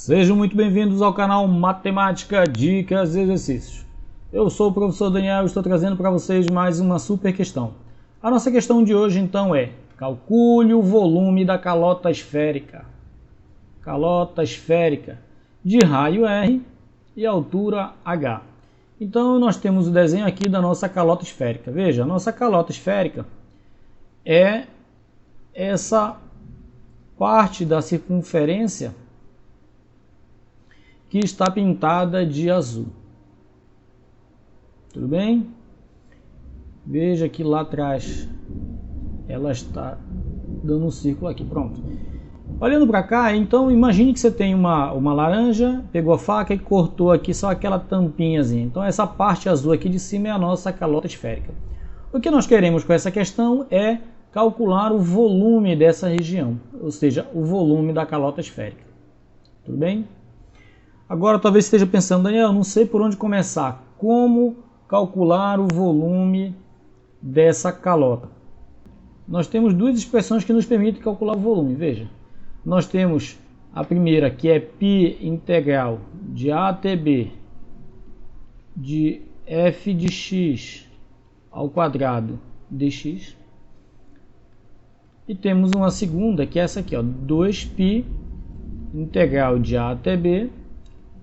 Sejam muito bem-vindos ao canal Matemática, Dicas e Exercícios. Eu sou o professor Daniel e estou trazendo para vocês mais uma super questão. A nossa questão de hoje então é: calcule o volume da calota esférica. Calota esférica de raio R e altura H. Então nós temos o desenho aqui da nossa calota esférica. Veja, a nossa calota esférica é essa parte da circunferência que está pintada de azul. Tudo bem? Veja que lá atrás ela está dando um círculo aqui. Pronto. Olhando para cá, então imagine que você tem uma laranja, pegou a faca e cortou aqui só aquela tampinhazinha. Então essa parte azul aqui de cima é a nossa calota esférica. O que nós queremos com essa questão é calcular o volume dessa região, ou seja, o volume da calota esférica. Tudo bem? Agora talvez esteja pensando: Daniel, não sei por onde começar. Como calcular o volume dessa calota? Nós temos duas expressões que nos permitem calcular o volume. Veja, nós temos a primeira, que é π integral de a até b de f de x ao quadrado dx. E temos uma segunda, que é essa aqui, ó, 2π integral de a até b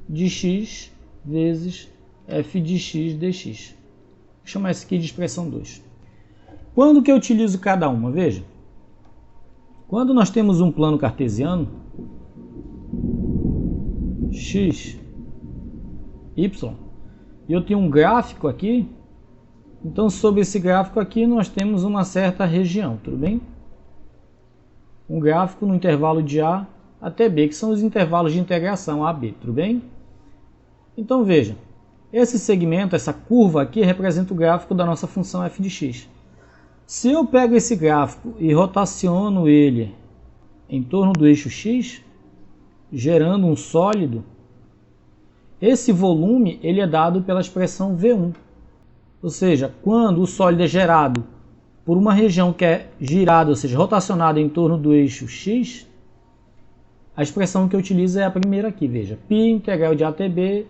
de x vezes f de x dx. Vou chamar isso aqui de expressão 2. Quando que eu utilizo cada uma? Veja, quando nós temos um plano cartesiano, x, y, e eu tenho um gráfico aqui, então sobre esse gráfico aqui nós temos uma certa região, tudo bem? Um gráfico no intervalo de a até b, que são os intervalos de integração a b, tudo bem? Então veja, esse segmento, essa curva aqui, representa o gráfico da nossa função f de x. Se eu pego esse gráfico e rotaciono ele em torno do eixo x, gerando um sólido, esse volume ele é dado pela expressão V1. Ou seja, quando o sólido é gerado por uma região que é girada, ou seja, rotacionada em torno do eixo x, a expressão que eu utilizo é a primeira aqui, veja, π integral de a até b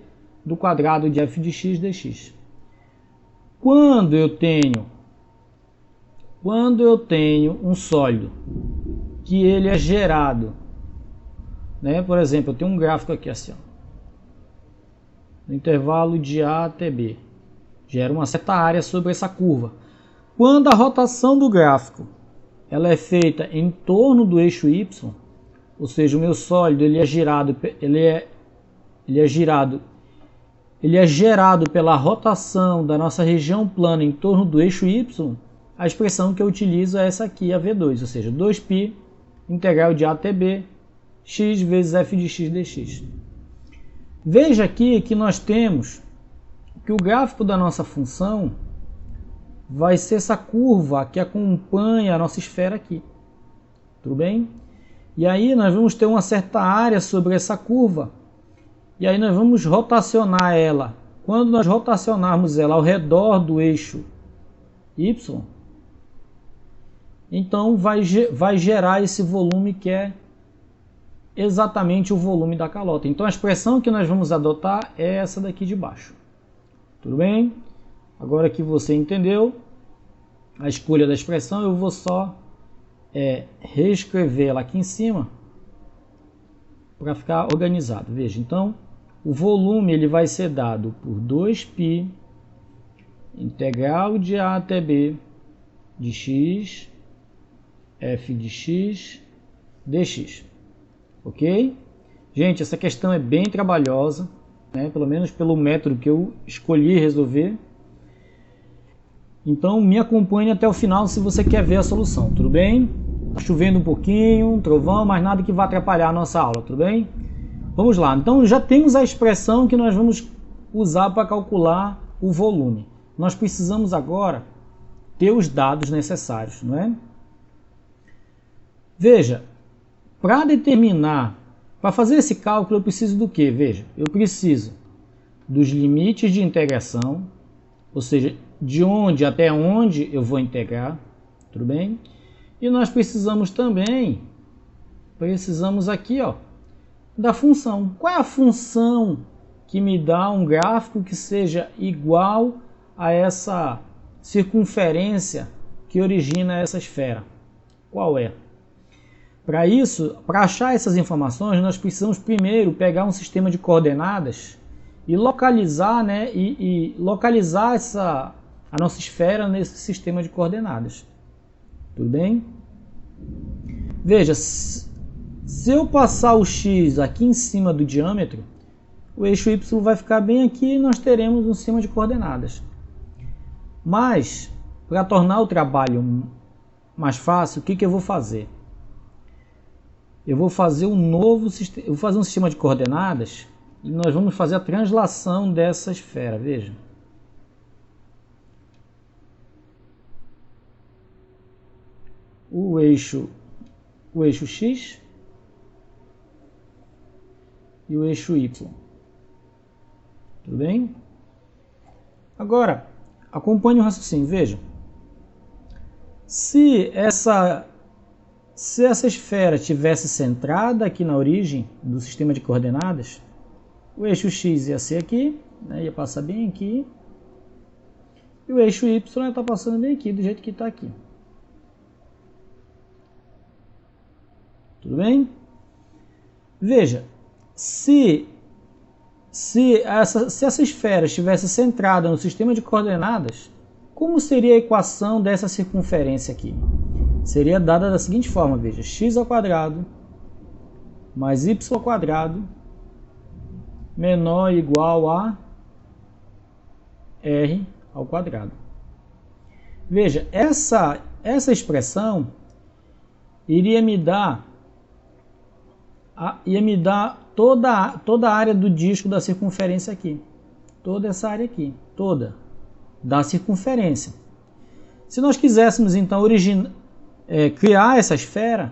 do quadrado de f de x dx. Quando eu tenho um sólido que ele é gerado, né? Por exemplo, eu tenho um gráfico aqui assim, ó, no intervalo de a até b, gera uma certa área sobre essa curva. Quando a rotação do gráfico ela é feita em torno do eixo y, ou seja, o meu sólido ele é gerado pela rotação da nossa região plana em torno do eixo y, a expressão que eu utilizo é essa aqui, a V2, ou seja, 2π integral de a até b, x vezes f de x dx. Veja aqui que nós temos que o gráfico da nossa função vai ser essa curva que acompanha a nossa esfera aqui. Tudo bem? E aí nós vamos ter uma certa área sobre essa curva. E aí nós vamos rotacionar ela. Quando nós rotacionarmos ela ao redor do eixo y, então vai gerar esse volume que é exatamente o volume da calota. Então a expressão que nós vamos adotar é essa daqui de baixo. Tudo bem? Agora que você entendeu a escolha da expressão, eu vou só reescrever ela aqui em cima para ficar organizado. Veja, então o volume ele vai ser dado por 2π integral de a até b de x f de x dx. Ok? Gente, essa questão é bem trabalhosa, né? Pelo menos pelo método que eu escolhi resolver. Então me acompanhe até o final se você quer ver a solução, tudo bem? Tá chovendo um pouquinho, um trovão, mas nada que vá atrapalhar a nossa aula, tudo bem? Vamos lá, então já temos a expressão que nós vamos usar para calcular o volume. Nós precisamos agora ter os dados necessários, não é? Veja, para fazer esse cálculo eu preciso do quê? Veja, eu preciso dos limites de integração, ou seja, de onde até onde eu vou integrar, tudo bem? E nós precisamos aqui, ó, da função. Qual é a função que me dá um gráfico que seja igual a essa circunferência que origina essa esfera? Qual é? Para isso, para achar essas informações, nós precisamos primeiro pegar um sistema de coordenadas e localizar, né, localizar a nossa esfera nesse sistema de coordenadas. Tudo bem? Veja, se eu passar o x aqui em cima do diâmetro, o eixo y vai ficar bem aqui e nós teremos um sistema de coordenadas. Mas, para tornar o trabalho mais fácil, o que eu vou fazer? Eu vou fazer um sistema de coordenadas e nós vamos fazer a translação dessa esfera, veja. O eixo x e o eixo y. Tudo bem? Agora, acompanhe o raciocínio, veja. Se essa esfera tivesse centrada aqui na origem do sistema de coordenadas, o eixo x ia ser aqui, né, ia passar bem aqui, e o eixo y ia estar passando bem aqui, do jeito que está aqui. Tudo bem? Veja, se essa esfera estivesse centrada no sistema de coordenadas, como seria a equação dessa circunferência aqui? Seria dada da seguinte forma, veja, x ao quadrado mais y ao quadrado menor ou igual a r ao quadrado. Veja, essa expressão iria me dar toda a área do disco da circunferência aqui. Toda essa área aqui, toda, da circunferência. Se nós quiséssemos, então, criar essa esfera,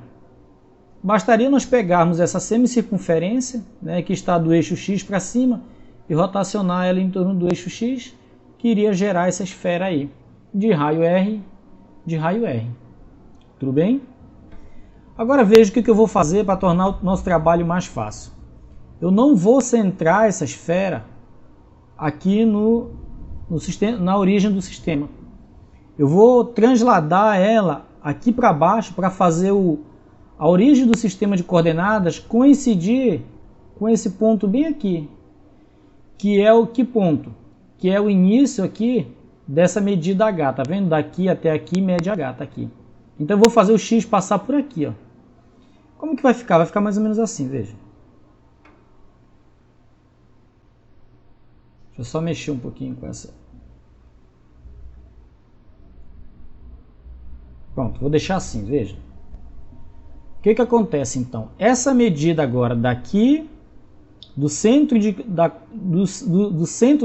bastaria nós pegarmos essa semicircunferência, né, que está do eixo x para cima, e rotacionar ela em torno do eixo x, que iria gerar essa esfera aí, de raio R. Tudo bem? Agora veja o que eu vou fazer para tornar o nosso trabalho mais fácil. Eu não vou centrar essa esfera aqui na origem do sistema. Eu vou transladar ela aqui para baixo para fazer a origem do sistema de coordenadas coincidir com esse ponto bem aqui, que é o que ponto? Que é o início aqui dessa medida H, tá vendo? Daqui até aqui, mede H, tá aqui. Então eu vou fazer o x passar por aqui, ó. Como que vai ficar? Vai ficar mais ou menos assim, veja. Deixa eu só mexer um pouquinho com essa. Pronto, vou deixar assim, veja. O que acontece então? Essa medida agora daqui, do centro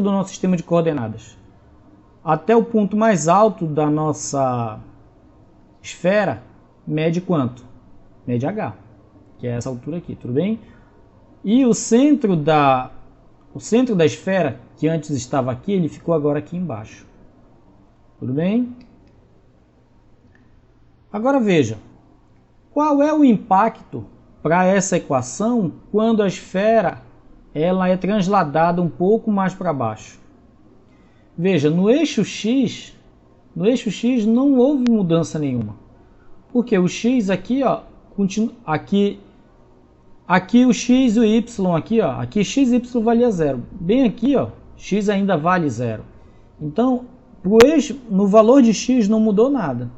do nosso sistema de coordenadas até o ponto mais alto da nossa esfera, mede quanto? Mede H, que é essa altura aqui, tudo bem? E o centro da esfera, que antes estava aqui, ele ficou agora aqui embaixo. Tudo bem? Agora veja, qual é o impacto para essa equação quando a esfera ela é transladada um pouco mais para baixo? Veja, no eixo X não houve mudança nenhuma. Porque o X aqui, ó, aqui o X e o Y aqui, ó, aqui X e Y valia 0. Bem aqui, ó, X ainda vale 0. Então, pro eixo, no valor de X não mudou nada.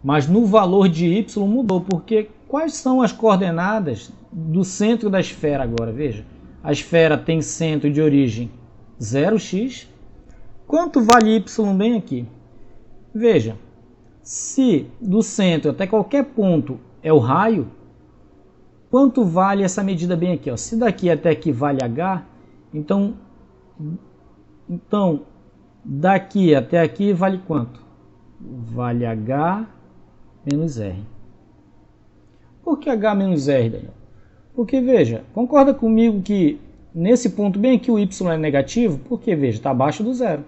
Mas no valor de Y mudou, porque quais são as coordenadas do centro da esfera agora? Veja, a esfera tem centro de origem 0x. Quanto vale Y bem aqui? Veja, se do centro até qualquer ponto é o raio, quanto vale essa medida bem aqui? Ó? Se daqui até aqui vale h, então daqui até aqui vale quanto? Vale h menos r. Por que h menos r, Daniel? Porque, veja, concorda comigo que nesse ponto bem aqui o y é negativo? Porque, veja, está abaixo do zero.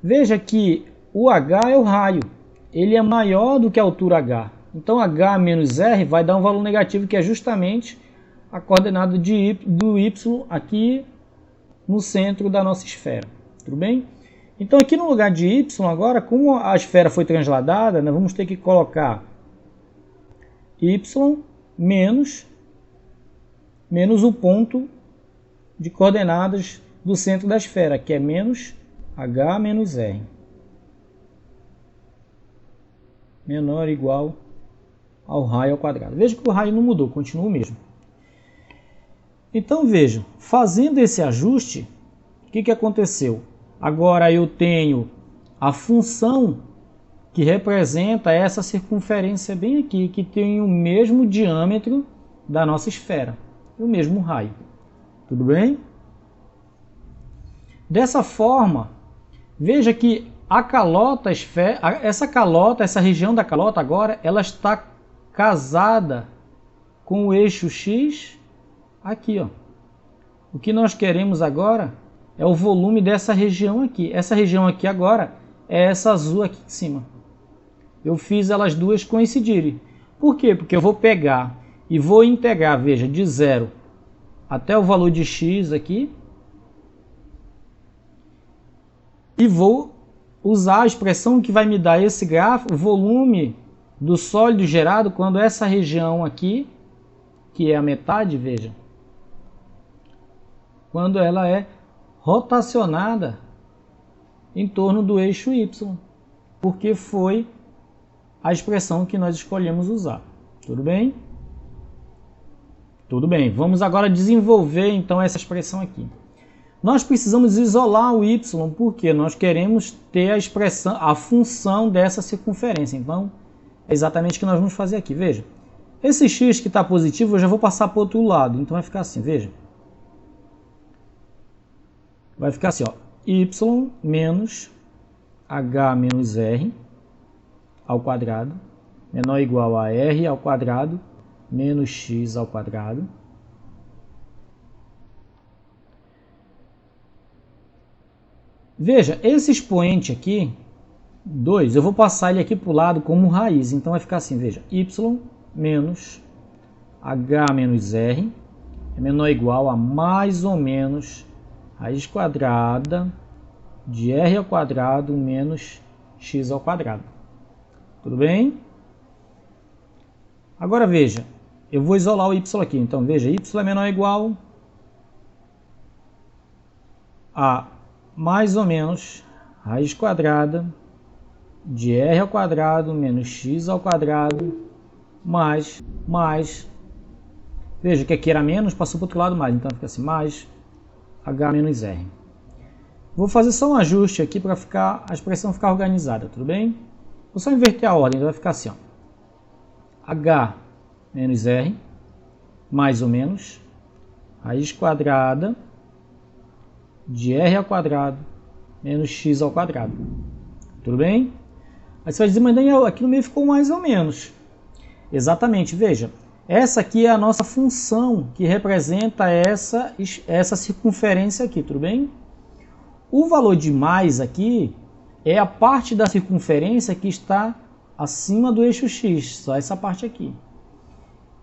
Veja que o h é o raio. Ele é maior do que a altura h. Então, h menos r vai dar um valor negativo, que é justamente a coordenada do y aqui no centro da nossa esfera. Tudo bem? Então aqui no lugar de y agora, como a esfera foi transladada, nós vamos ter que colocar y menos o ponto de coordenadas do centro da esfera, que é menos h menos r. Menor ou igual ao raio ao quadrado. Veja que o raio não mudou, continua o mesmo. Então vejam, fazendo esse ajuste, o que aconteceu? Agora eu tenho a função que representa essa circunferência bem aqui, que tem o mesmo diâmetro da nossa esfera, o mesmo raio. Tudo bem? Dessa forma, veja que a calota, essa região da calota agora, ela está casada com o eixo X aqui, ó. O que nós queremos agora é o volume dessa região aqui. Essa região aqui agora é essa azul aqui em cima. Eu fiz elas duas coincidirem. Por quê? Porque eu vou pegar e vou integrar, veja, de 0 até o valor de x aqui. E vou usar a expressão que vai me dar esse gráfico, o volume do sólido gerado quando essa região aqui, que é a metade, veja, quando ela é rotacionada em torno do eixo y, porque foi a expressão que nós escolhemos usar. Tudo bem? Tudo bem. Vamos agora desenvolver então essa expressão aqui. Nós precisamos isolar o y, porque nós queremos ter a expressão, a função dessa circunferência. Então, é exatamente o que nós vamos fazer aqui. Veja, esse x que está positivo, eu já vou passar para o outro lado. Então, vai ficar assim, veja. Vai ficar assim, ó, y menos h menos r ao quadrado, menor ou igual a r ao quadrado, menos x ao quadrado. Veja, esse expoente aqui, 2, eu vou passar ele aqui para o lado como raiz. Então vai ficar assim, veja, y menos h menos r é menor ou igual a mais ou menos raiz quadrada de r ao quadrado menos x ao quadrado. Tudo bem? Agora veja, eu vou isolar o y aqui. Então veja, y é menor ou igual a mais ou menos raiz quadrada de r ao quadrado menos x ao quadrado mais, veja que aqui era menos, passou para o outro lado mais, então fica assim, mais h menos r. Vou fazer só um ajuste aqui para a expressão ficar organizada, tudo bem? Vou só inverter a ordem, então vai ficar assim, ó, h menos r mais ou menos raiz quadrada de r ao quadrado menos x ao quadrado. Tudo bem? Aí você vai dizer, mas Daniel, aqui no meio ficou mais ou menos. Exatamente, veja. Essa aqui é a nossa função que representa essa circunferência aqui, tudo bem? O valor de mais aqui é a parte da circunferência que está acima do eixo x, só essa parte aqui.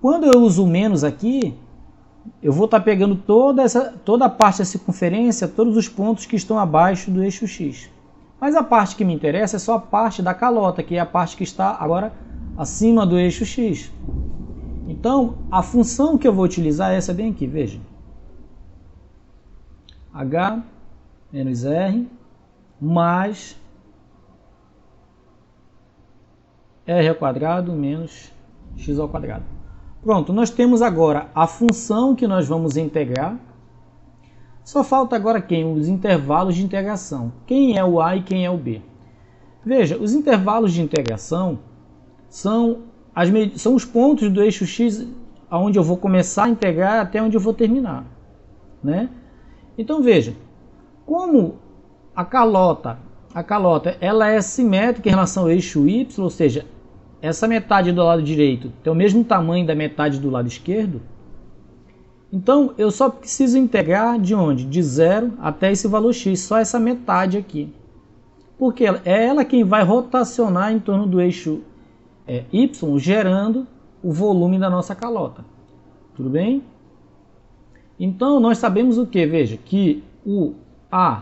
Quando eu uso o menos aqui, eu vou estar pegando toda a parte da circunferência, todos os pontos que estão abaixo do eixo x. Mas a parte que me interessa é só a parte da calota, que é a parte que está agora acima do eixo x. Então, a função que eu vou utilizar é essa bem aqui, veja. H menos R mais R ao quadrado menos X ao quadrado. Pronto, nós temos agora a função que nós vamos integrar. Só falta agora quem? Os intervalos de integração. Quem é o A e quem é o B? Veja, os intervalos de integração são os pontos do eixo X onde eu vou começar a integrar até onde eu vou terminar, né? Então veja, como a calota ela é simétrica em relação ao eixo Y, ou seja, essa metade do lado direito tem o mesmo tamanho da metade do lado esquerdo, então eu só preciso integrar de onde? De 0 até esse valor x, só essa metade aqui. Porque é ela quem vai rotacionar em torno do eixo y, gerando o volume da nossa calota. Tudo bem? Então, nós sabemos o que? Veja, que o A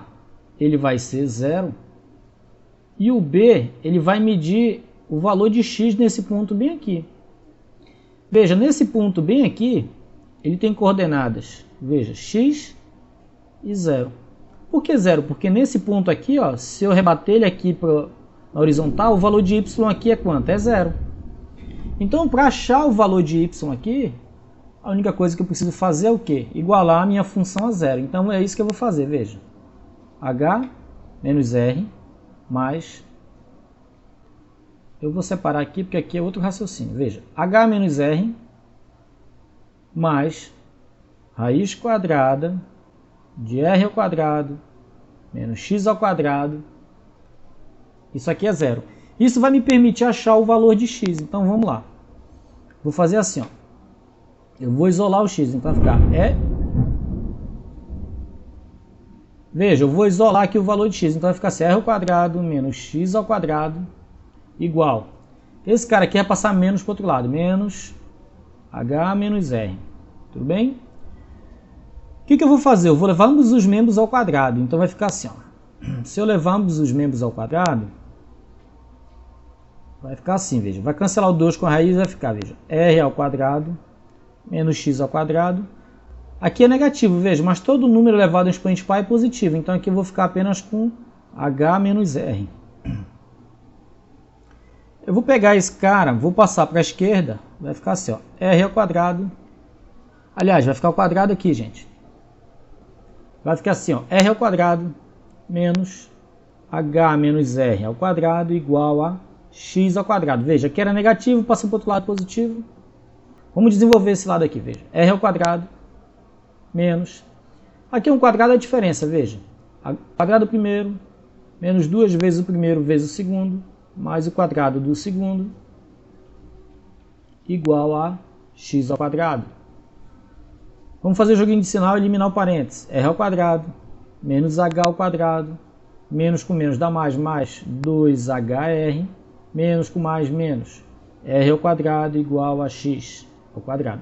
ele vai ser 0 e o B ele vai medir o valor de x nesse ponto bem aqui. Veja, nesse ponto bem aqui, ele tem coordenadas, veja, x e 0. Por que 0? Porque nesse ponto aqui, ó, se eu rebater ele aqui na horizontal, o valor de y aqui é quanto? É 0. Então, para achar o valor de y aqui, a única coisa que eu preciso fazer é o quê? Igualar a minha função a 0. Então, é isso que eu vou fazer, veja. H menos R mais... Eu vou separar aqui, porque aqui é outro raciocínio. Veja, H menos R mais raiz quadrada de R ao quadrado menos x ao quadrado. Isso aqui é 0. Isso vai me permitir achar o valor de x. Então, vamos lá. Vou fazer assim, ó. Eu vou isolar o x, então vai ficar Veja, eu vou isolar aqui o valor de x, então vai ficar assim, r ao quadrado menos x ao quadrado igual. Esse cara aqui vai passar menos para o outro lado, menos h menos r. Tudo bem? O que eu vou fazer? Eu vou levar ambos os membros ao quadrado, então vai ficar assim, ó. Se eu levar ambos os membros ao quadrado, vai ficar assim, veja. Vai cancelar o 2 com a raiz, vai ficar, veja, r ao quadrado menos x ao quadrado. Aqui é negativo, veja, mas todo número elevado ao expoente π é positivo. Então aqui eu vou ficar apenas com h menos r. Eu vou pegar esse cara, vou passar para a esquerda, vai ficar assim, ó, r ao quadrado. Aliás, vai ficar o quadrado aqui, gente. Vai ficar assim, ó, r ao quadrado menos h menos r ao quadrado igual a x ao quadrado. Veja, aqui era negativo, passa para o outro lado positivo. Vamos desenvolver esse lado aqui, veja. R ao quadrado menos... Aqui um quadrado é a diferença, veja. O quadrado do primeiro menos 2 vezes o primeiro vezes o segundo, mais o quadrado do segundo, igual a x ao quadrado. Vamos fazer o joguinho de sinal e eliminar o parênteses. R ao quadrado menos h ao quadrado, menos com menos dá mais 2hr, menos com mais menos, r ao quadrado igual a x ao quadrado.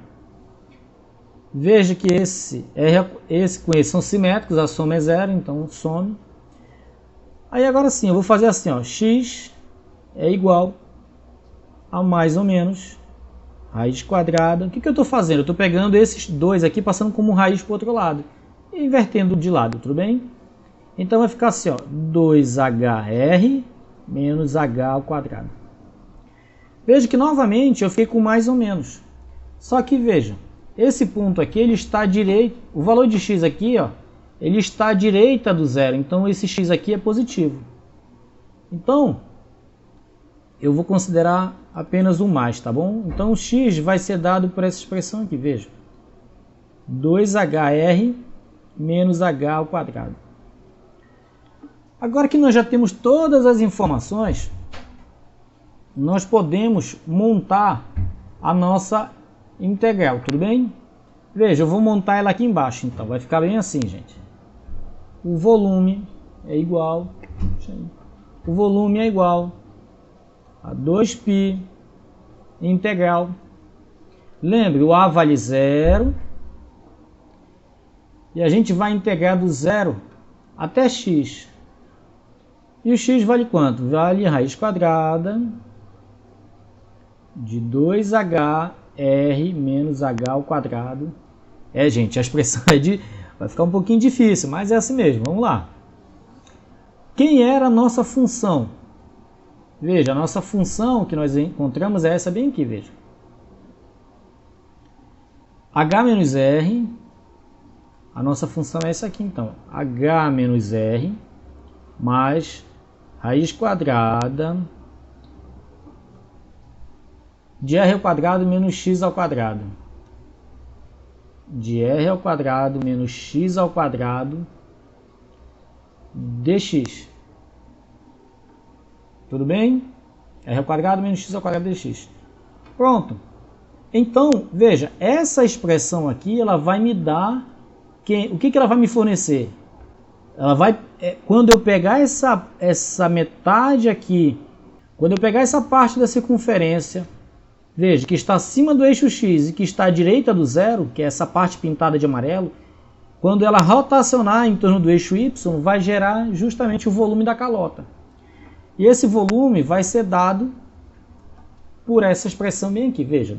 Veja que esse com esse são simétricos, a soma é 0, então some. Aí agora sim, eu vou fazer assim, ó, x é igual a mais ou menos raiz quadrada. O que eu estou fazendo? Eu estou pegando esses dois aqui, passando como raiz para o outro lado, e invertendo de lado, tudo bem? Então vai ficar assim, ó, 2hr menos h ao quadrado. Veja que novamente eu fiquei com mais ou menos. Só que veja, esse ponto aqui ele está à direita, o valor de x aqui, ó, ele está à direita do zero, então esse x aqui é positivo. Então, eu vou considerar apenas o mais, tá bom? Então o x vai ser dado por essa expressão aqui, veja. 2hr menos h ao quadrado. Agora que nós já temos todas as informações, nós podemos montar a nossa integral, tudo bem? Veja, eu vou montar ela aqui embaixo, então vai ficar bem assim, gente. O volume é igual a 2π integral. Lembre, o a vale 0 e a gente vai integrar do 0 até x. E o x vale quanto? Vale raiz quadrada de 2hr menos h ao quadrado. Gente, a expressão vai ficar um pouquinho difícil, mas é assim mesmo. Vamos lá. Quem era a nossa função? Veja, a nossa função que nós encontramos é essa bem aqui, veja. H menos R, a nossa função é essa aqui então. H menos R mais raiz quadrada de r ao quadrado menos x ao quadrado. De r ao quadrado menos x ao quadrado dx. Tudo bem? R ao quadrado menos x ao quadrado dx. Pronto. Então, veja, essa expressão aqui, ela vai me dar... O que ela vai me fornecer? Ela vai... Quando eu pegar essa metade aqui, quando eu pegar essa parte da circunferência, veja, que está acima do eixo x e que está à direita do zero, que é essa parte pintada de amarelo, quando ela rotacionar em torno do eixo Y, vai gerar justamente o volume da calota. E esse volume vai ser dado por essa expressão bem aqui, veja.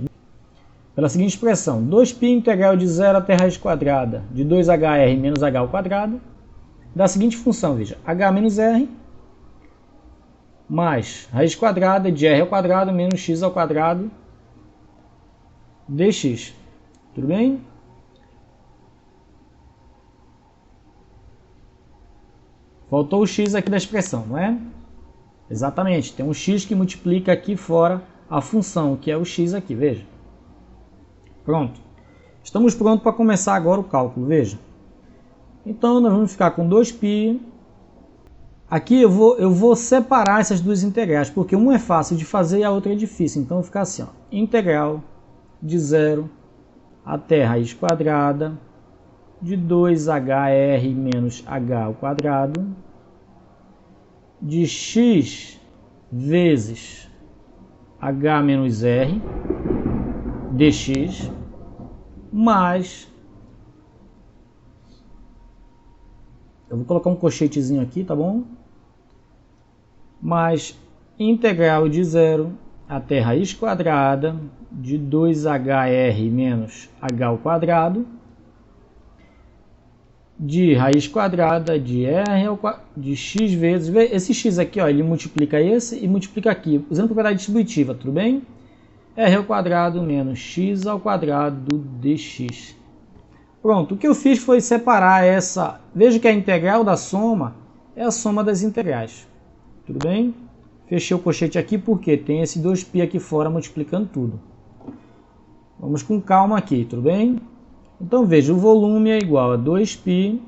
Pela seguinte expressão, 2π integral de 0 até a raiz quadrada de 2hr menos h ao quadrado, da seguinte função, veja, h menos r, mais raiz quadrada de r ao quadrado menos x ao quadrado dx. Tudo bem? Faltou o x aqui da expressão, não é? Exatamente, tem um x que multiplica aqui fora a função, que é o x aqui, veja. Pronto. Estamos prontos para começar agora o cálculo, veja. Então, nós vamos ficar com 2π. Aqui eu vou separar essas duas integrais, porque uma é fácil de fazer e a outra é difícil. Então, vai ficar assim, ó, integral de 0 até a raiz quadrada de 2hr menos h ao quadrado de x vezes h menos r dx mais, eu vou colocar um colchetezinho aqui, tá bom? Mais integral de 0 até raiz quadrada de 2hr menos h ao quadrado de raiz quadrada de r ao de x vezes, esse x aqui, ó, ele multiplica esse e multiplica aqui, usando propriedade distributiva, tudo bem? R ao quadrado menos x ao quadrado dx. Pronto, o que eu fiz foi separar essa, veja que a integral da soma é a soma das integrais, tudo bem? Fechei o colchete aqui porque tem esse 2π aqui fora multiplicando tudo. Vamos com calma aqui, tudo bem? Então veja, o volume é igual a 2π.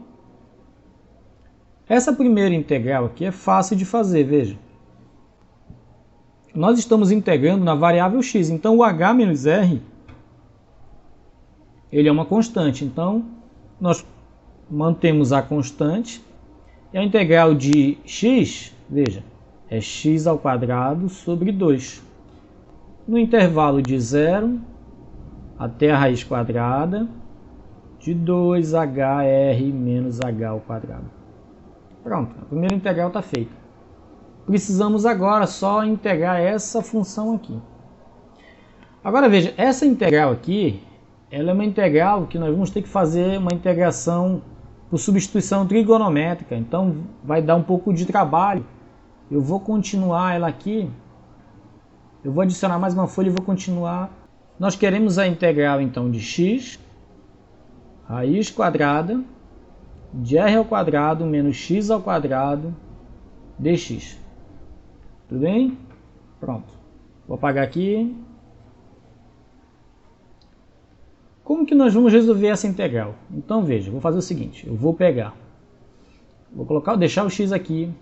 Essa primeira integral aqui é fácil de fazer, veja. Nós estamos integrando na variável x, então o h menos r, ele é uma constante, então nós mantemos a constante, e a integral de x, veja, é x ao quadrado sobre 2. No intervalo de 0 até a raiz quadrada de 2hr menos h ao quadrado. Pronto, a primeira integral está feita. Precisamos agora só integrar essa função aqui. Agora veja, essa integral aqui, ela é uma integral que nós vamos ter que fazer uma integração por substituição trigonométrica, então vai dar um pouco de trabalho. Eu vou continuar ela aqui, eu vou adicionar mais uma folha e vou continuar. Nós queremos a integral então de x, raiz quadrada de r ao quadrado menos x ao quadrado dx. Tudo bem? Pronto. Vou apagar aqui. Como que nós vamos resolver essa integral? Então veja, vou fazer o seguinte, eu vou pegar, vou colocar, deixar o x aqui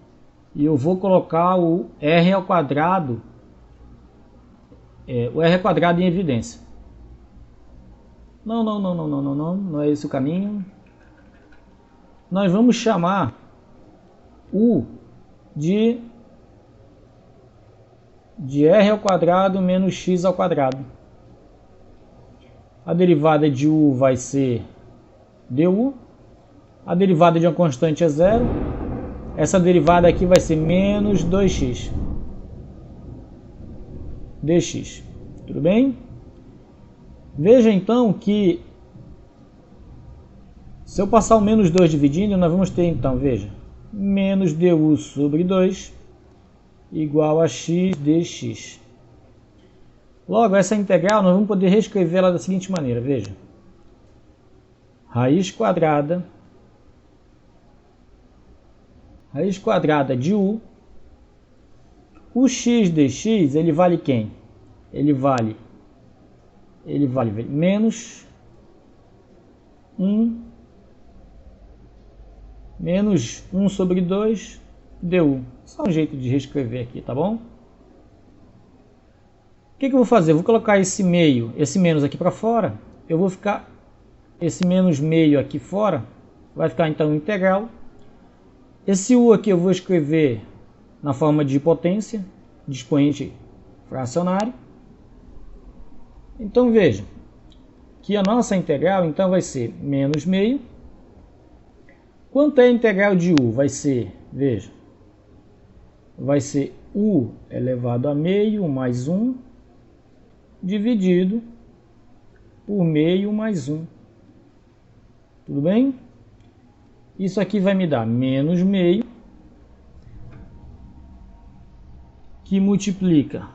e eu vou colocar o r ao quadrado, o r ao quadrado em evidência. Não é esse o caminho. Nós vamos chamar u de r ao quadrado menos x ao quadrado. A derivada de u vai ser du. A derivada de uma constante é 0. Essa derivada aqui vai ser menos 2x dx. Tudo bem? Veja então que se eu passar o menos 2 dividindo, nós vamos ter então, veja, menos du sobre 2 igual a x dx. Logo, essa integral nós vamos poder reescrevê-la da seguinte maneira, veja. Raiz quadrada de u. O x dx, ele vale quem? Ele vale menos 1 menos 1 sobre 2 du. Só um jeito de reescrever aqui, tá bom? O que eu vou fazer? Eu vou colocar esse meio, esse menos aqui para fora. Eu vou ficar esse menos meio aqui fora. Vai ficar então integral. Esse u aqui eu vou escrever na forma de potência, de expoente fracionário. Então veja que a nossa integral então vai ser menos meio Quanto é a integral de u? Vai ser, veja, vai ser u elevado a meio mais 1 dividido por meio mais 1. Tudo bem? Isso aqui vai me dar menos meio, que multiplica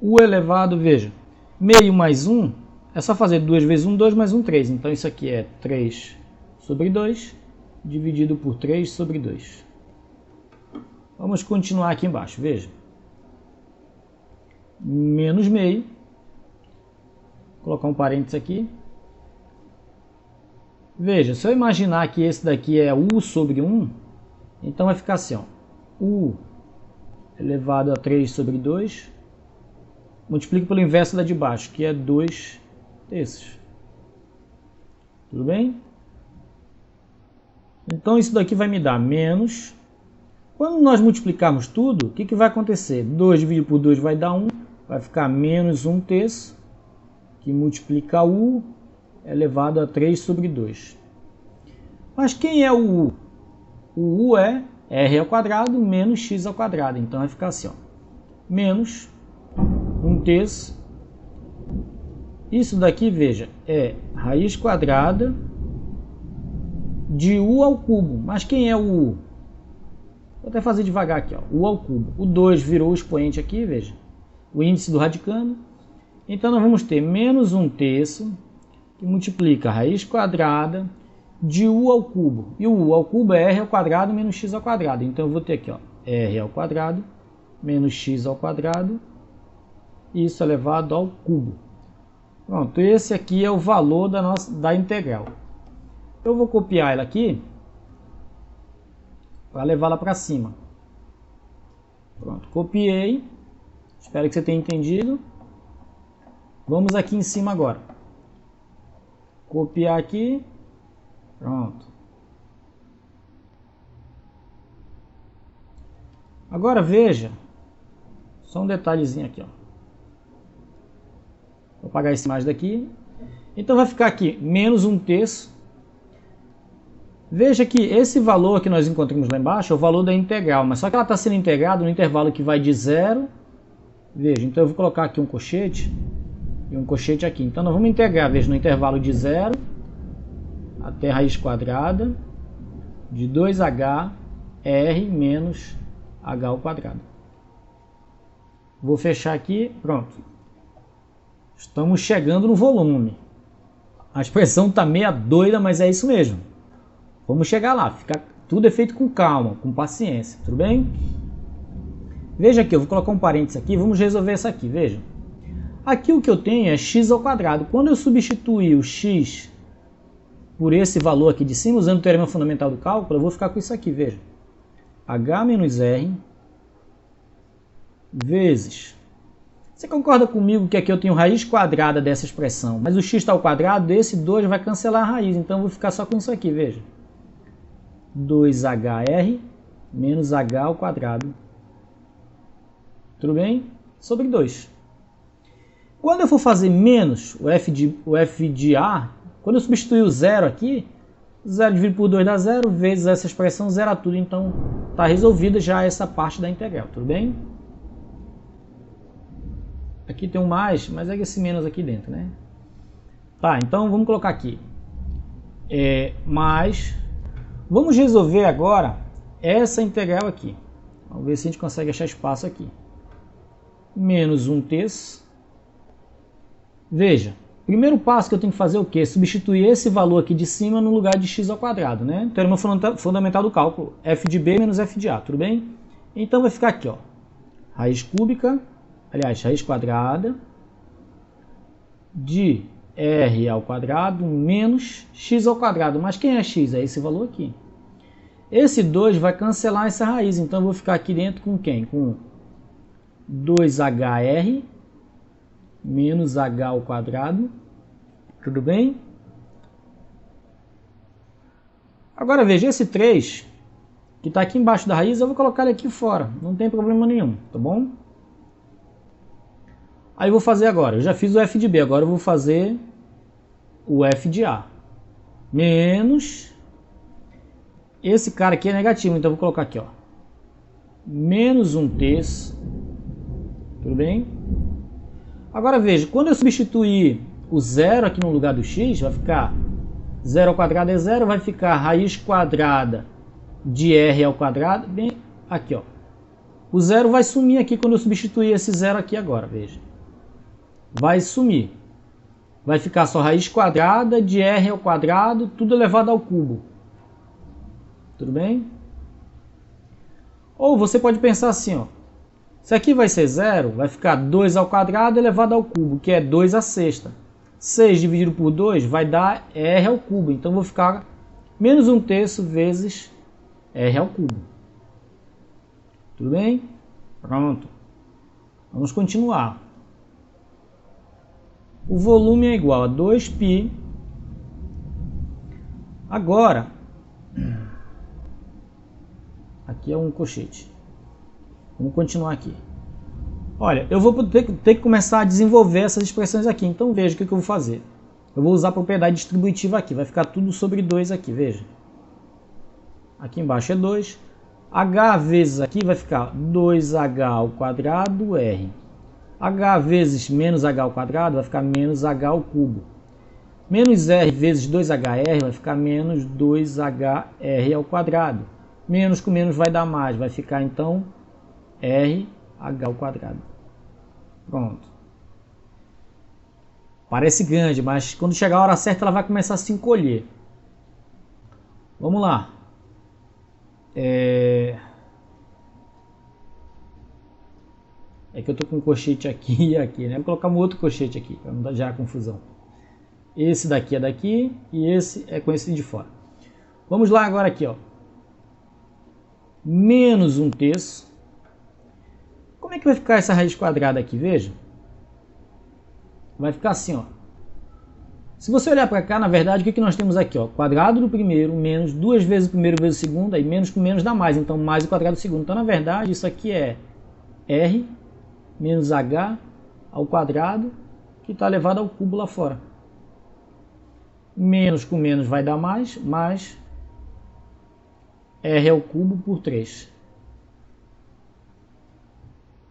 u elevado, veja, meio mais 1, é só fazer 2 vezes 1, 2 mais 1, 3. Então isso aqui é 3 sobre 2, dividido por 3 sobre 2. Vamos continuar aqui embaixo, veja. Menos meio, vou colocar um parênteses aqui. Veja, se eu imaginar que esse daqui é u sobre 1, então vai ficar assim, ó, u elevado a 3 sobre 2, multiplico pelo inverso da de baixo, que é 2 terços. Tudo bem? Então isso daqui vai me dar menos. Quando nós multiplicarmos tudo, o que vai acontecer? 2 dividido por 2 vai dar 1, vai ficar menos 1 terço, que multiplica u elevado a 3 sobre 2. Mas quem é o u? O u é r ao quadrado menos x ao quadrado. Então vai ficar assim, ó, menos 1 terço. Isso daqui, veja, é raiz quadrada de u ao cubo. Mas quem é o u? Vou até fazer devagar aqui, ó, u ao cubo. O 2 virou o expoente aqui, veja, o índice do radicando. Então nós vamos ter menos 1 terço, que multiplica a raiz quadrada de u ao cubo. E o u ao cubo é r ao quadrado menos x ao quadrado. Então eu vou ter aqui, ó, r ao quadrado menos x ao quadrado, isso elevado ao cubo. Pronto, esse aqui é o valor da integral. Eu vou copiar ela aqui para levá-la para cima. Pronto, copiei. Espero que você tenha entendido. Vamos aqui em cima agora. Copiar aqui. Pronto. Agora veja, só um detalhezinho aqui, ó. Vou apagar essa imagem daqui. Então vai ficar aqui menos 1 terço. Veja que esse valor que nós encontramos lá embaixo é o valor da integral, mas só que ela está sendo integrada no intervalo que vai de 0. Veja, então eu vou colocar aqui um colchete e um colchete aqui. Então nós vamos integrar, veja, no intervalo de 0 até a raiz quadrada de 2h r menos h ao quadrado. Vou fechar aqui, pronto. Estamos chegando no volume. A expressão está meia doida, mas é isso mesmo. Vamos chegar lá. Tudo é feito com calma, com paciência. Tudo bem? Veja aqui, eu vou colocar um parênteses aqui. Vamos resolver essa aqui, veja. Aqui o que eu tenho é x ao quadrado. Quando eu substituir o x por esse valor aqui de cima, usando o teorema fundamental do cálculo, eu vou ficar com isso aqui, veja. h menos r vezes... Você concorda comigo que aqui eu tenho raiz quadrada dessa expressão, mas o x está ao quadrado, esse 2 vai cancelar a raiz, então eu vou ficar só com isso aqui, veja. 2hr menos h ao quadrado. Tudo bem? Sobre 2. Quando eu for fazer menos o f de a, quando eu substituir o zero aqui, 0 dividido por 2 dá 0, vezes essa expressão zera tudo, então está resolvida já essa parte da integral, tudo bem? Aqui tem um mais, mas é esse menos aqui dentro, né? Tá, então vamos colocar aqui. Mais. Vamos resolver agora essa integral aqui. Vamos ver se a gente consegue achar espaço aqui. Menos 1 terço. Veja, primeiro passo que eu tenho que fazer é o quê? Substituir esse valor aqui de cima no lugar de x ao quadrado, né? Teorema fundamental do cálculo. F de b menos f de a, tudo bem? Então vai ficar aqui, ó. Raiz cúbica. Aliás, raiz quadrada de r ao quadrado menos x ao quadrado. Mas quem é x? É esse valor aqui. Esse 2 vai cancelar essa raiz. Então eu vou ficar aqui dentro com quem? Com 2hr menos h ao quadrado. Tudo bem? Agora veja, esse 3 que está aqui embaixo da raiz, eu vou colocar ele aqui fora. Não tem problema nenhum, tá bom? Aí eu vou fazer agora, eu já fiz o f de b, agora eu vou fazer o f de a. menos, esse cara aqui é negativo, então eu vou colocar aqui, ó, menos 1/3, tudo bem? Agora veja, quando eu substituir o zero aqui no lugar do x, vai ficar 0 ao quadrado é 0, vai ficar raiz quadrada de r ao quadrado, bem aqui, ó. O zero vai sumir aqui quando eu substituir esse zero aqui agora, veja. Vai sumir. Vai ficar só raiz quadrada de r ao quadrado, tudo elevado ao cubo. Tudo bem? Ou você pode pensar assim, ó. Se aqui vai ser zero, vai ficar 2 ao quadrado elevado ao cubo, que é 2 à sexta. 6 dividido por 2 vai dar r ao cubo. Então, vou ficar menos 1/3 vezes r ao cubo. Tudo bem? Pronto. Vamos continuar. O volume é igual a 2π. Agora, aqui é um colchete. Vamos continuar aqui. Olha, eu vou ter que começar a desenvolver essas expressões aqui. Então veja o que eu vou fazer. Eu vou usar a propriedade distributiva aqui. Vai ficar tudo sobre 2 aqui, veja. Aqui embaixo é 2. H vezes aqui vai ficar 2h ao quadrado r. H vezes menos h ao quadrado vai ficar menos h ao cubo. Menos r vezes 2hr vai ficar menos 2hr ao quadrado. Menos com menos vai dar mais. Vai ficar então RH ao quadrado. Pronto. Parece grande, mas quando chegar a hora certa ela vai começar a se encolher. Vamos lá. É que eu estou com um colchete aqui e aqui, né? Vou colocar um outro colchete aqui, para não dar já confusão. Esse daqui é daqui e esse é com esse de fora. Vamos lá agora aqui, ó. Menos 1/3. Como é que vai ficar essa raiz quadrada aqui? Veja. Vai ficar assim, ó. Se você olhar para cá, na verdade, o que nós temos aqui? Ó? Quadrado do primeiro menos 2 vezes o primeiro vezes o segundo, aí menos com menos dá mais, então mais o quadrado do segundo. Então, na verdade, isso aqui é r menos h ao quadrado, que está elevado ao cubo lá fora. Menos com menos vai dar mais, mais r ao cubo por 3.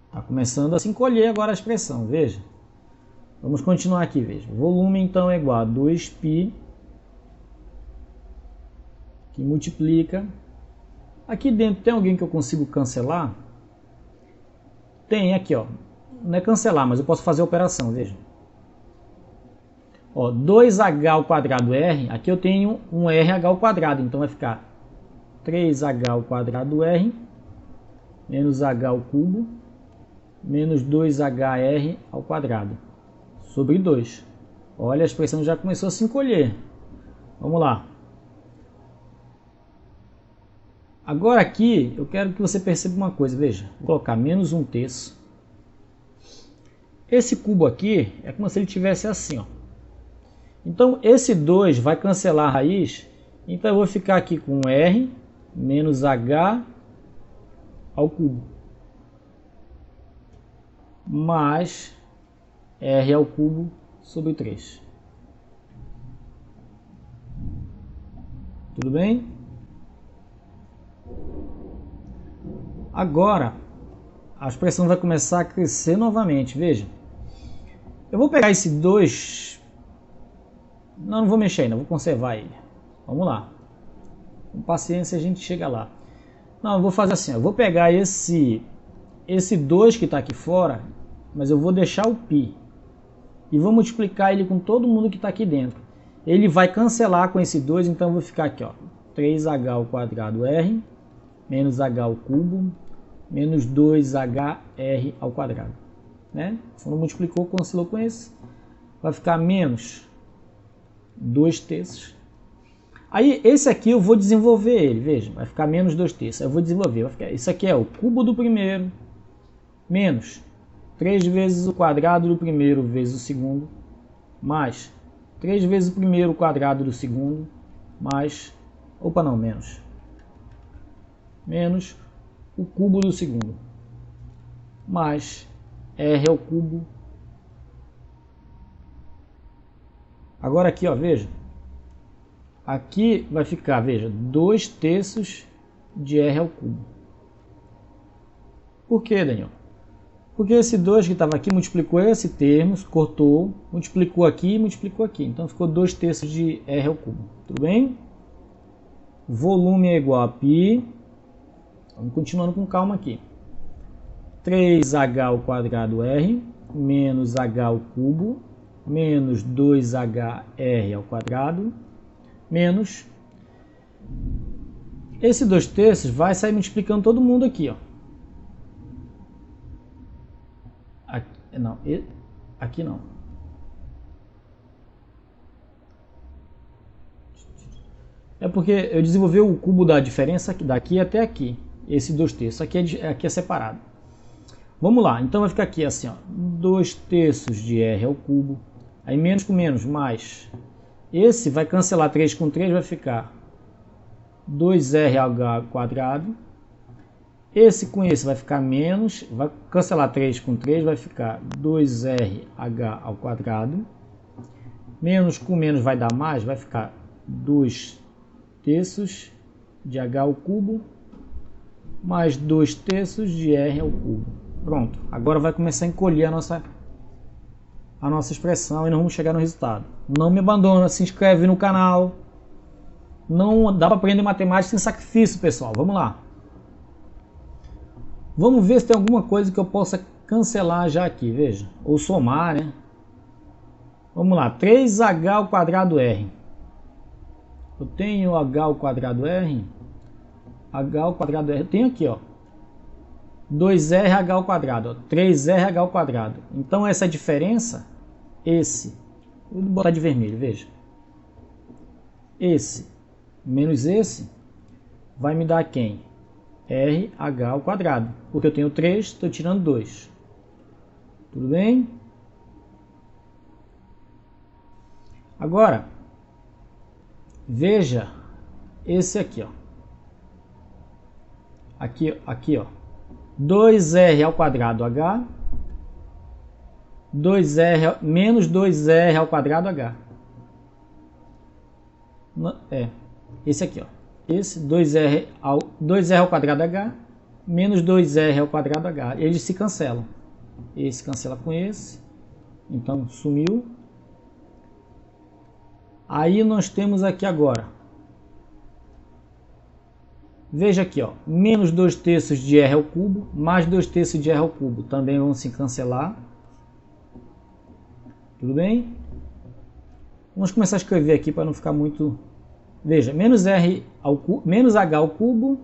Está começando a se encolher agora a expressão, veja. Vamos continuar aqui, veja. O volume então é igual a 2π, que multiplica. Aqui dentro tem alguém que eu consigo cancelar? Tem aqui, ó. Não é cancelar, mas eu posso fazer a operação, veja. Ó, 2h ao quadrado r, aqui eu tenho um rh ao quadrado, então vai ficar 3h ao quadrado r menos h ao cubo menos 2hr ao quadrado sobre 2. Olha, a expressão já começou a se encolher. Vamos lá. Agora aqui, eu quero que você perceba uma coisa, veja. Vou colocar menos 1/3. Esse cubo aqui é como se ele tivesse assim, ó. Então, esse 2 vai cancelar a raiz. Então, eu vou ficar aqui com r menos h ao cubo mais r ao cubo sobre 3. Tudo bem? Agora, a expressão vai começar a crescer novamente, veja. Eu vou pegar esse 2... Não vou mexer ainda, vou conservar ele. Vamos lá. Com paciência a gente chega lá. Não, eu vou fazer assim, eu vou pegar esse 2 que está aqui fora, mas eu vou deixar o π. E vou multiplicar ele com todo mundo que está aqui dentro. Ele vai cancelar com esse 2, então eu vou ficar aqui, ó. 3h ao quadrado r menos h ao cubo menos 2hr ao quadrado. Né? Quando multiplicou, cancelou com esse, vai ficar menos 2/3. Aí esse aqui eu vou desenvolver ele, veja, vai ficar menos 2/3. Eu vou desenvolver, vai ficar, isso aqui é o cubo do primeiro menos 3 vezes o quadrado do primeiro vezes o segundo mais 3 vezes o primeiro quadrado do segundo mais, opa não, menos o cubo do segundo mais r ao cubo. Agora aqui, ó, veja. aqui vai ficar, veja, 2/3 de R ao cubo. Por que, Daniel? Porque esse 2 que estava aqui multiplicou esse termo, cortou, multiplicou aqui e multiplicou aqui. Então ficou 2/3 de R ao cubo. Tudo bem? Volume é igual a π. Vamos continuando com calma aqui. 3H ao quadrado R menos H ao cubo menos 2HR ao quadrado menos... Esse 2/3 vai sair multiplicando todo mundo aqui, ó. Aqui não. É porque eu desenvolvi o cubo da diferença daqui até aqui. Esse 2/3. Aqui é separado. Vamos lá. Então vai ficar aqui assim, ó. 2/3 de R ao cubo. Aí menos com menos, mais. Esse vai cancelar 3 com 3, vai ficar 2RH ao quadrado. Esse com esse vai ficar menos, vai cancelar 3 com 3, vai ficar 2RH ao quadrado. Menos com menos vai dar mais, vai ficar 2/3 de H ao cubo, mais 2/3 de R ao cubo. Pronto, agora vai começar a encolher a nossa expressão e nós vamos chegar no resultado. Não me abandona, se inscreve no canal. Não dá para aprender matemática sem sacrifício, pessoal. Vamos lá. Vamos ver se tem alguma coisa que eu possa cancelar já aqui, veja. Ou somar, né? Vamos lá, 3H ao quadrado R. Eu tenho H ao quadrado R. H ao quadrado R. Eu tenho aqui, ó. 2RH ao quadrado, ó. 3RH ao quadrado. Então essa diferença, vou botar de vermelho, veja. Esse menos esse vai me dar quem? RH ao quadrado, porque eu tenho 3, estou tirando 2. Tudo bem? Agora, veja esse aqui, ó. Aqui, ó. 2R ao quadrado H, 2R menos 2R ao quadrado H. Esse aqui, ó. Esse 2R ao quadrado H menos 2R ao quadrado H. Eles se cancelam. Esse cancela com esse. Então sumiu. Aí nós temos aqui agora. Veja aqui, ó. Menos 2/3 de R ao cubo mais 2/3 de R ao cubo. Também vão se cancelar. Tudo bem? Vamos começar a escrever aqui para não ficar muito... Veja, menos H ao cubo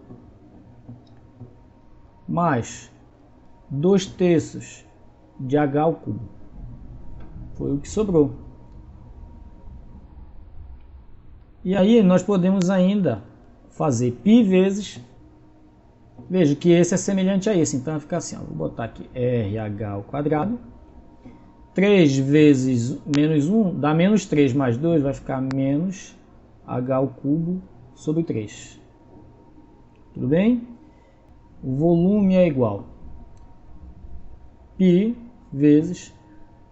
mais 2/3 de H ao cubo. Foi o que sobrou. E aí nós podemos ainda fazer π vezes... Veja que esse é semelhante a esse, então vai ficar assim, ó, vou botar aqui RH ao quadrado. 3 vezes menos 1 dá menos 3 mais 2, vai ficar menos... H ao cubo sobre 3. Tudo bem? O volume é igual π vezes...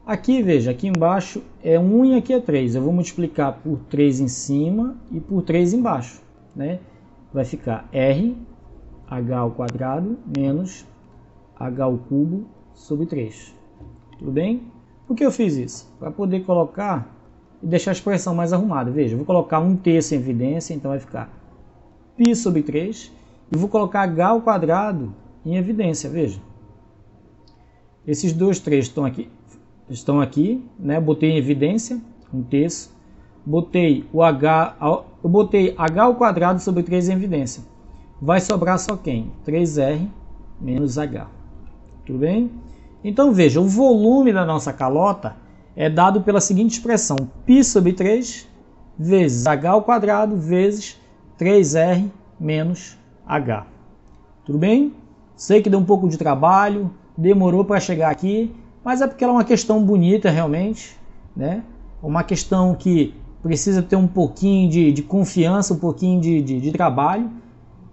Aqui, veja, aqui embaixo é 1 e aqui é 3. Eu vou multiplicar por 3 em cima e por 3 embaixo, né? Vai ficar R, H ao quadrado, menos H ao cubo sobre 3. Tudo bem? Por que eu fiz isso? Para poder colocar... e deixar a expressão mais arrumada. Veja, eu vou colocar 1/3 em evidência, então vai ficar π sobre 3. E vou colocar H ao quadrado em evidência, veja. Esses 2/3 estão aqui, né? Botei em evidência, 1/3. Botei eu botei H ao quadrado sobre 3 em evidência. Vai sobrar só quem? 3R menos H. Tudo bem? Então veja, o volume da nossa calota é dado pela seguinte expressão, π sobre 3 vezes H ao quadrado vezes 3R menos H. Tudo bem? Sei que deu um pouco de trabalho, demorou para chegar aqui, mas é porque ela é uma questão bonita realmente, né? Uma questão que precisa ter um pouquinho de confiança, um pouquinho de trabalho.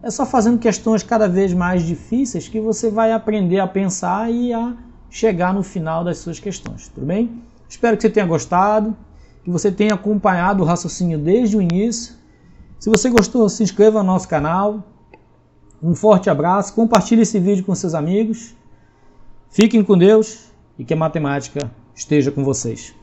É só fazendo questões cada vez mais difíceis que você vai aprender a pensar e a chegar no final das suas questões, tudo bem? Espero que você tenha gostado, que você tenha acompanhado o raciocínio desde o início Se você gostou, se inscreva no nosso canal. Um forte abraço, compartilhe esse vídeo com seus amigos. Fiquem com Deus e que a matemática esteja com vocês.